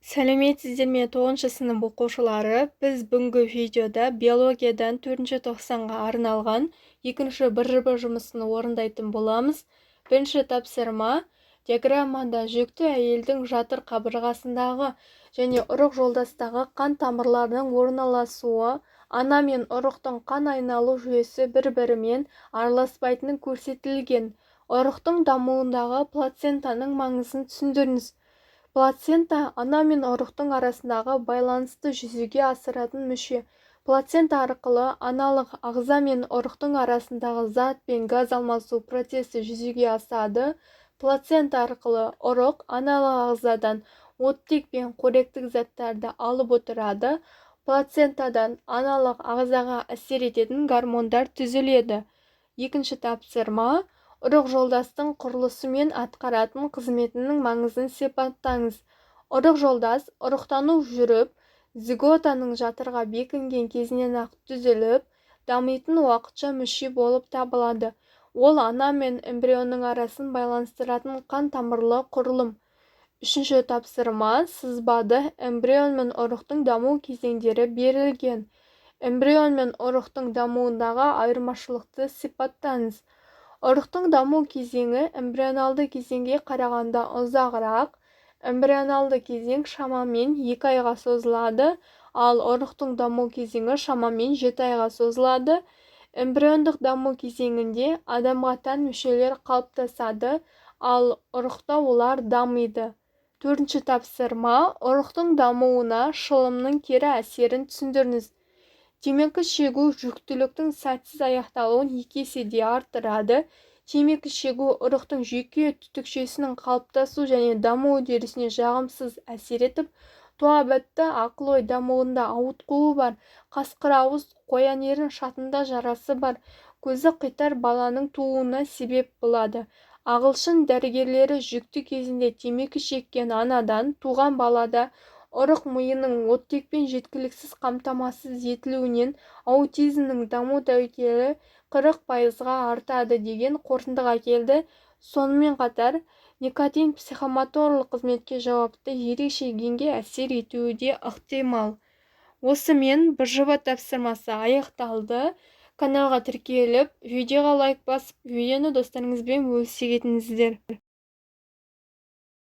Сәлеметсіздер ме 9 сынып оқушылары? Біз бүгінгі видеода биологиядан 4 тоқсанға арналған екінші бір жоба жұмысын орындайтын боламыз. Бірінші тапсырма: диаграммада жүкті әйелдің жатыр қабырғасындағы және ұрық жолдастағы қан тамырларының орналасуы, ана мен ұрықтың қан айналу жүйесі бір-бірімен араласпайтыны көрсетілген. Ұрықтың дамуындағы плацентаның маңызын түсіндіріңіз. Плацента ана мен ұрықтың арасындағы байланысты жүзеге асыратын мүше. Плацента арқылы аналық ағза мен ұрықтың арасындағы зат пен газ алмасу процесі жүзеге асады. Плацента арқылы ұрық аналық ағзадан оттек пен қоректік заттарды алып отырады. Плацентадан аналық ағзаға әсер ететін гормондар түзіледі. Екінші тапсырма: ұрық жолдастың құрылысы мен атқаратын қызметінің маңызын сипаттаңыз. Ұрық жолдас ұрықтану жүріп, зиготаның жатырға бекінген кезінен-ақ түзіліп, дамитын уақытша мүше болып табылады. Ол ана мен эмбрионның арасын байланыстыратын қан тамырлы құрылым. Үшінші тапсырма: сызбада эмбрион мен ұрықтың даму кезеңдері берілген. Эмбрион мен ұрықтың дамуындағы айырмашылықты сипаттаңыз. Ұрықтың даму кезеңі эмбрионалды кезеңге қарағанда ұзағырақ. Эмбрионалды кезең шамамен 2 айға созылады, ал ұрықтың даму кезеңі шамамен 7 айға созылады. Эмбриондық даму кезеңінде адамға тән мүшелер қалыптасады, ал ұрықта олар дамиды. Төртінші тапсырма: ұрықтың дамуына шылымның кері әсерін түсіндіріңіз. Темекі шегу жүктіліктің сәтсіз аяқталуын 2 есеге арттырады. Темекі шегу ұрықтың жүйке түтікшесінің қалыптасу және даму үдерісіне жағымсыз әсер етіп, туа бітті ақыл-ой дамуында ауытқуы бар, қасқыр ауыз, қоян ерін шатында жарасы бар, көзі қитар баланың тууына себеп болады. Ағылшын дәрігерлері жүкті кезінде темекі шеккен анадан туған балада ұрық миының оттекпен жеткіліксіз қамтамасыз етілуінен аутизмнің даму тәуекелі 40%-ға артады деген қорытындыға келді. Сонымен қатар, никотин психомоторлық қызметке жауапты ерекше генге әсер етуі де ықтимал. Осымен бір жоба тапсырмасы аяқталды. Каналға тіркеліп, видеоға лайк басып, видеоны достарыңызбен бөлісе кетіңіздер.